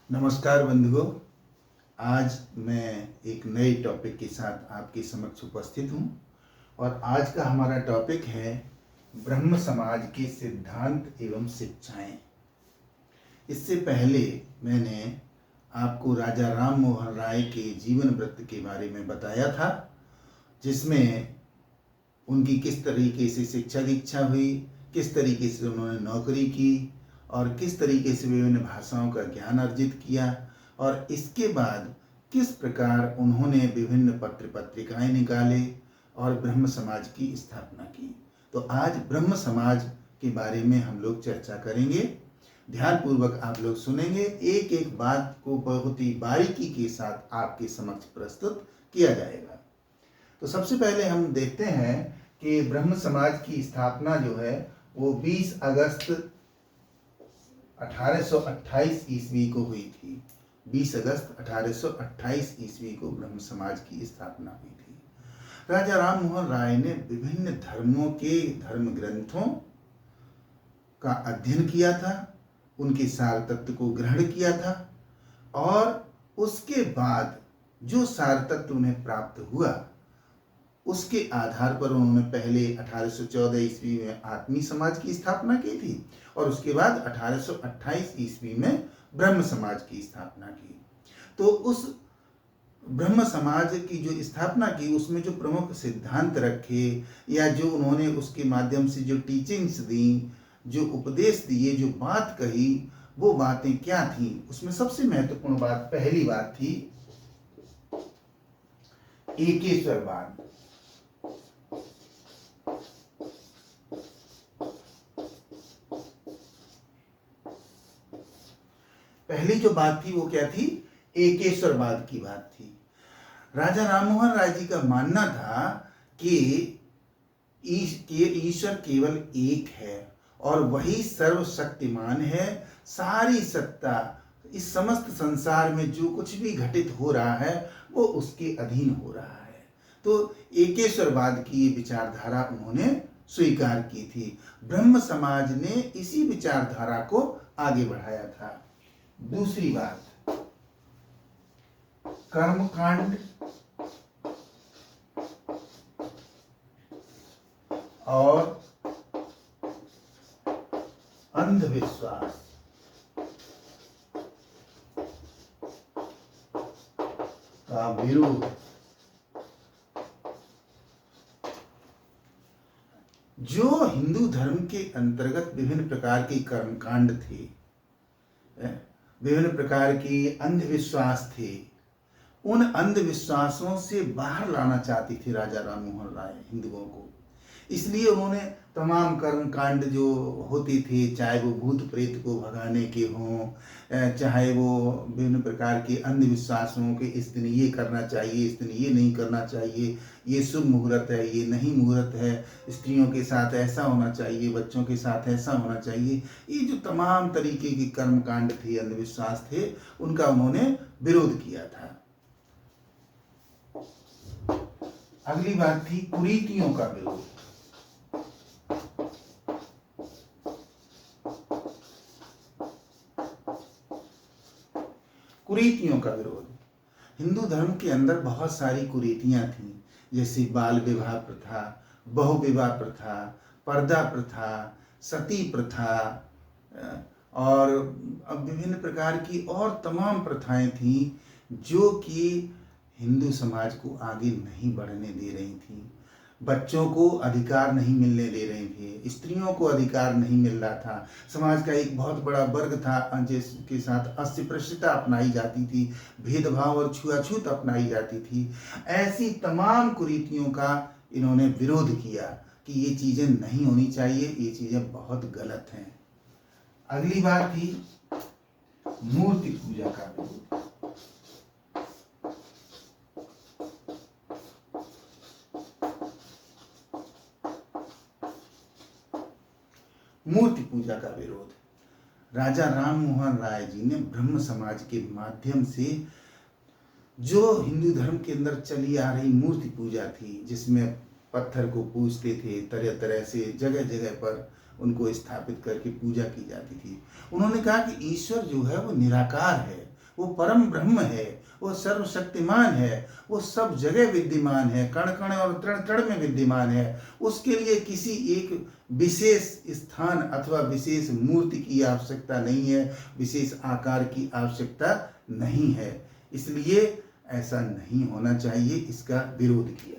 नमस्कार बंधुओं। आज मैं एक नए टॉपिक के साथ आपके समक्ष उपस्थित हूँ और आज का हमारा टॉपिक है ब्रह्म समाज के सिद्धांत एवं शिक्षाएं। इससे पहले मैंने आपको राजा राम मोहन राय के जीवन वृत्त के बारे में बताया था, जिसमें उनकी किस तरीके से शिक्षा दीक्षा हुई, किस तरीके से उन्होंने नौकरी की और किस तरीके से विभिन्न भाषाओं का ज्ञान अर्जित किया और इसके बाद किस प्रकार उन्होंने विभिन्न पत्र पत्रिकाएं निकाले और ब्रह्म समाज की स्थापना की। तो आज ब्रह्म समाज के बारे में हम लोग चर्चा करेंगे। ध्यानपूर्वक आप लोग सुनेंगे, एक एक बात को बहुत ही बारीकी के साथ आपके समक्ष प्रस्तुत किया जाएगा। तो सबसे पहले हम देखते हैं कि ब्रह्म समाज की स्थापना जो है वो 20 अगस्त 1828 ईस्वी को हुई थी। 20 अगस्त 1828 ईस्वी को ब्रह्म समाज की स्थापना हुई थी। राजा राम मोहन राय ने विभिन्न धर्मों के धर्म ग्रंथों का अध्ययन किया था, उनके सार तत्व को ग्रहण किया था और उसके बाद जो सार तत्व उन्हें प्राप्त हुआ उसके आधार पर उन्होंने पहले 1814 ईस्वी में आत्मीय समाज की स्थापना की थी और उसके बाद 1828 ईस्वी में ब्रह्म समाज की स्थापना की। तो उस ब्रह्म समाज की जो स्थापना की उसमें जो प्रमुख सिद्धांत रखे या जो उन्होंने उसके माध्यम से जो टीचिंग्स दी, जो उपदेश दिए, जो बात कही, वो बातें क्या थी, उसमें सबसे महत्वपूर्ण बात, पहली बात थी एकेश्वरवाद। पहली जो बात थी वो क्या थी? एकेश्वरवाद की बात थी। राजा राममोहन राय जी का मानना था कि ईश्वर केवल एक है और वही सर्वशक्तिमान है। सारी सत्ता, इस समस्त संसार में जो कुछ भी घटित हो रहा है वो उसके अधीन हो रहा है। तो एकेश्वरवाद की ये विचारधारा उन्होंने स्वीकार की थी। ब्रह्म समाज ने इसी विचारधारा को आगे बढ़ाया था। दूसरी बात, कर्मकांड और अंधविश्वास का विरोध। जो हिंदू धर्म के अंतर्गत विभिन्न प्रकार के कर्मकांड थे, विभिन्न प्रकार के अंधविश्वास थे, उन अंधविश्वासों से बाहर लाना चाहती थी राजा राम मोहन राय हिंदुओं को। इसलिए उन्होंने तमाम कर्मकांड जो होती थे, चाहे वो भूत प्रेत को भगाने के हों, चाहे वो विभिन्न प्रकार के अंधविश्वासों के इस दिन ये करना चाहिए, इस दिन ये नहीं करना चाहिए, ये शुभ मुहूर्त है, ये नहीं मुहूर्त है, स्त्रियों के साथ ऐसा होना चाहिए, बच्चों के साथ ऐसा होना चाहिए, ये जो तमाम तरीके के कर्मकांड थे, अंधविश्वास थे, उनका उन्होंने विरोध किया था। अगली बात थी कुरीतियों का विरोध। कुरीतियों का विरोध। हिंदू धर्म के अंदर बहुत सारी कुरीतियां थीं, जैसे बाल विवाह प्रथा, बहु विवाह प्रथा, पर्दा प्रथा, सती प्रथा और विभिन्न प्रकार की और तमाम प्रथाएं थीं जो कि हिंदू समाज को आगे नहीं बढ़ने दे रही थी। बच्चों को अधिकार नहीं मिलने दे रहे थे, स्त्रियों को अधिकार नहीं मिल रहा था। समाज का एक बहुत बड़ा वर्ग था जिसके साथ अस्पृश्यता अपनाई जाती थी, भेदभाव और छुआछूत अपनाई जाती थी। ऐसी तमाम कुरीतियों का इन्होंने विरोध किया कि ये चीज़ें नहीं होनी चाहिए, ये चीज़ें बहुत गलत हैं। अगली बात थी मूर्ति पूजा का विरोध। मूर्ति पूजा का विरोध। राजा राम मोहन राय जी ने ब्रह्म समाज के माध्यम से जो हिंदू धर्म के अंदर चली आ रही मूर्ति पूजा थी, जिसमें पत्थर को पूजते थे, तरह तरह से जगह जगह पर उनको स्थापित करके पूजा की जाती थी, उन्होंने कहा कि ईश्वर जो है वो निराकार है वो परम ब्रह्म है, वो सर्वशक्तिमान है, वो सब जगह विद्यमान है, कण कण और तृण तृण में विद्यमान है। उसके लिए किसी एक विशेष स्थान अथवा विशेष मूर्ति की आवश्यकता नहीं है, विशेष आकार की आवश्यकता नहीं है। इसलिए ऐसा नहीं होना चाहिए, इसका विरोध किया।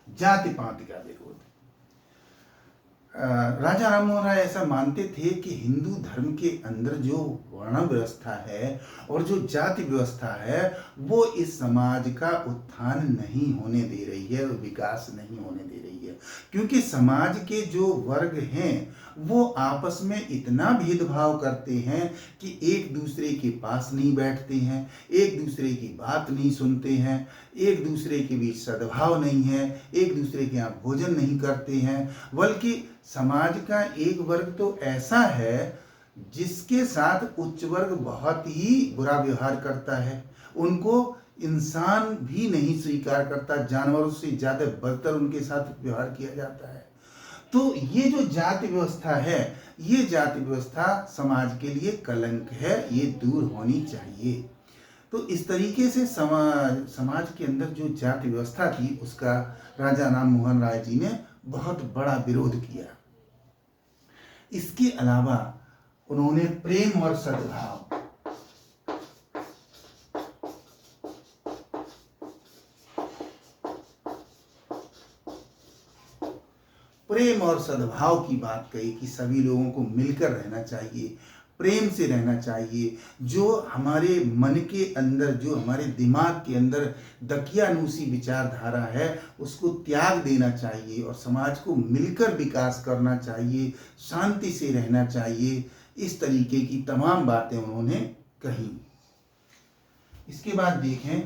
जाति पाति का विरोध। राजा राममोहन राय ऐसा मानते थे कि हिंदू धर्म के अंदर जो वर्ण व्यवस्था है और जो जाति व्यवस्था है वो इस समाज का उत्थान नहीं होने दे रही है और विकास नहीं होने दे रही है, क्योंकि समाज के जो वर्ग हैं वो आपस में इतना भेदभाव करते हैं कि एक दूसरे के पास नहीं बैठते हैं, एक दूसरे की बात नहीं सुनते हैं, एक दूसरे के बीच सद्भाव नहीं है, एक दूसरे के यहाँ भोजन नहीं करते हैं। बल्कि समाज का एक वर्ग तो ऐसा है जिसके साथ उच्च वर्ग बहुत ही बुरा व्यवहार करता है, उनको इंसान भी नहीं स्वीकार करता, जानवरों से ज़्यादा बदतर उनके साथ व्यवहार किया जाता है। तो ये जो जाति व्यवस्था है, ये जाति व्यवस्था समाज के लिए कलंक है, ये दूर होनी चाहिए। तो इस तरीके से समाज के अंदर जो जाति व्यवस्था थी उसका राजा राममोहन राय जी ने बहुत बड़ा विरोध किया। इसके अलावा उन्होंने प्रेम और सद्भाव, प्रेम और सद्भाव की बात कही कि सभी लोगों को मिलकर रहना चाहिए, प्रेम से रहना चाहिए। जो हमारे मन के अंदर, जो हमारे दिमाग के अंदर दकियानूसी विचारधारा है उसको त्याग देना चाहिए और समाज को मिलकर विकास करना चाहिए, शांति से रहना चाहिए। इस तरीके की तमाम बातें उन्होंने कही। इसके बाद देखें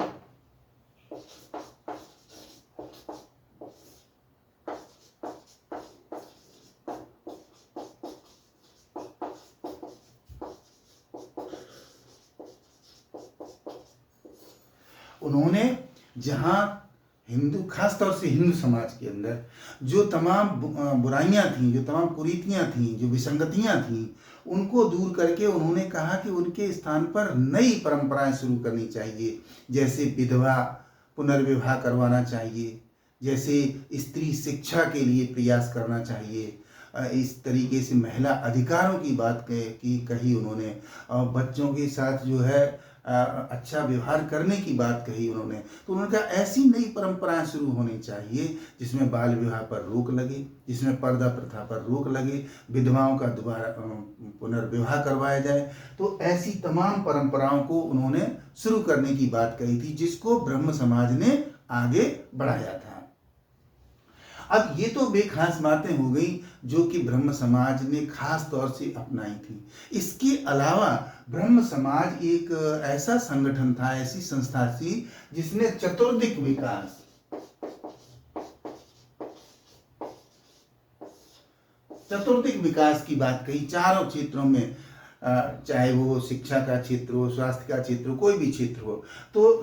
उन्होंने जहाँ हिंदू, खास तौर से हिंदू समाज के अंदर जो तमाम बुराइयां थीं, जो तमाम कुरीतियां थीं, जो विसंगतियां थीं, उनको दूर करके उन्होंने कहा कि उनके स्थान पर नई परंपराएं शुरू करनी चाहिए। जैसे विधवा पुनर्विवाह करवाना चाहिए, जैसे स्त्री शिक्षा के लिए प्रयास करना चाहिए, इस तरीके से महिला अधिकारों की बात कही उन्होंने, और बच्चों के साथ जो है अच्छा व्यवहार करने की बात कही उन्होंने। तो उन्होंने कहा ऐसी नई परंपराएं शुरू होनी चाहिए जिसमें बाल विवाह पर रोक लगे, जिसमें पर्दा प्रथा पर रोक लगे, विधवाओं का दोबारा पुनर्विवाह करवाया जाए। तो ऐसी तमाम परंपराओं को उन्होंने शुरू करने की बात कही थी, जिसको ब्रह्म समाज ने आगे बढ़ाया था। अब ये तो बेखास बातें हो गई जो कि ब्रह्म समाज ने खास तौर से अपनाई थी। इसके अलावा ब्रह्म समाज एक ऐसा संगठन था, ऐसी संस्था थी जिसने चतुर्दिक विकास की बात कही। चारों क्षेत्रों में, चाहे वो शिक्षा का क्षेत्र हो, स्वास्थ्य का क्षेत्र हो, कोई भी क्षेत्र हो, तो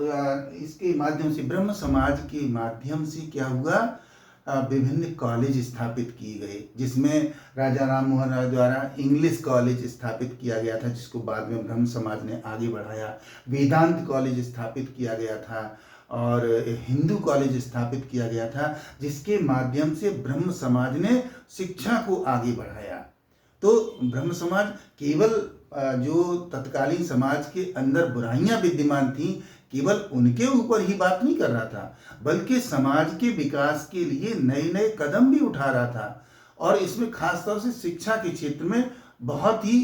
इसके माध्यम से, ब्रह्म समाज के माध्यम से क्या हुआ, विभिन्न कॉलेज स्थापित किए गए, जिसमें राजा राममोहन राय द्वारा इंग्लिश कॉलेज स्थापित किया गया था, जिसको बाद में ब्रह्म समाज ने आगे बढ़ाया। वेदांत कॉलेज स्थापित किया गया था और हिंदू कॉलेज स्थापित किया गया था, जिसके माध्यम से ब्रह्म समाज ने शिक्षा को आगे बढ़ाया। तो ब्रह्म समाज केवल जो तत्कालीन समाज के अंदर बुराइयां विद्यमान थीं, केवल उनके ऊपर ही बात नहीं कर रहा था, बल्कि समाज के विकास के लिए नए नए कदम भी उठा रहा था। और इसमें खास तौर से शिक्षा के क्षेत्र में बहुत ही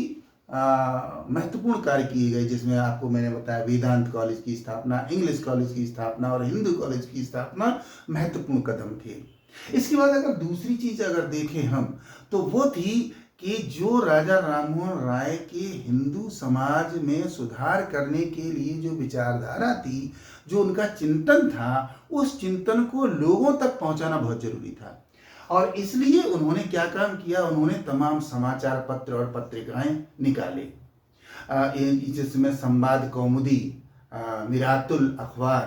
महत्वपूर्ण कार्य किए गए, जिसमें आपको मैंने बताया वेदांत कॉलेज की स्थापना, इंग्लिश कॉलेज की स्थापना और हिंदू कॉलेज की स्थापना महत्वपूर्ण कदम थे। इसके बाद अगर दूसरी चीज अगर देखें हम, तो वो थी कि जो राजा राममोहन राय के हिंदू समाज में सुधार करने के लिए जो विचारधारा थी, जो उनका चिंतन था, उस चिंतन को लोगों तक पहुंचाना बहुत जरूरी था। और इसलिए उन्होंने क्या काम किया, उन्होंने तमाम समाचार पत्र और पत्रिकाएं निकाले, जिसमें संवाद कौमुदी, मिरातुल अखबार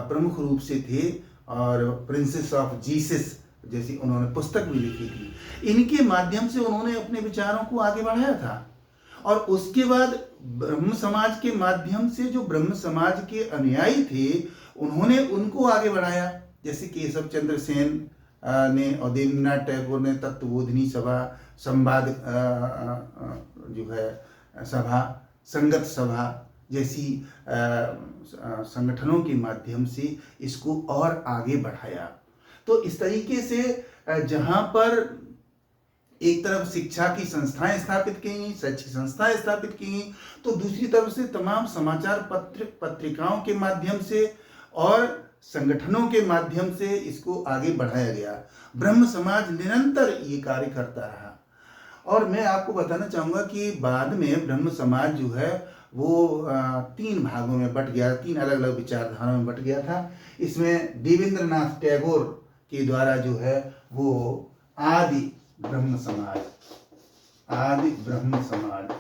प्रमुख रूप से थे, और प्रिंसेस ऑफ जीसस जैसी उन्होंने पुस्तक भी लिखी थी। इनके माध्यम से उन्होंने अपने विचारों को आगे बढ़ाया था। और उसके बाद ब्रह्म समाज के माध्यम से जो ब्रह्म समाज के अनुयायी थे उन्होंने उनको आगे बढ़ाया, जैसे केशव चंद्र सेन ने और देवेंद्रनाथ टैगोर ने तत्वबोधिनी सभा, संवाद जो है सभा, संगत सभा जैसी संगठनों के माध्यम से इसको और आगे बढ़ाया। तो इस तरीके से जहाँ पर एक तरफ शिक्षा की संस्थाएं स्थापित की गई, शैक्षिक संस्थाएं स्थापित की गई, तो दूसरी तरफ से तमाम समाचार पत्रिकाओं के माध्यम से और संगठनों के माध्यम से इसको आगे बढ़ाया गया। ब्रह्म समाज निरंतर ये कार्य करता रहा। और मैं आपको बताना चाहूँगा कि बाद में ब्रह्म समाज जो है वो 3 भागों में बट गया, 3 अलग अलग विचारधाराओं में बट गया था। इसमें देवेंद्रनाथ टैगोर के द्वारा जो है वो आदि ब्रह्म समाज, आदि ब्रह्म समाज,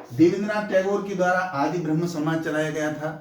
देवेंद्रनाथ टैगोर के द्वारा आदि ब्रह्म समाज चलाया गया था।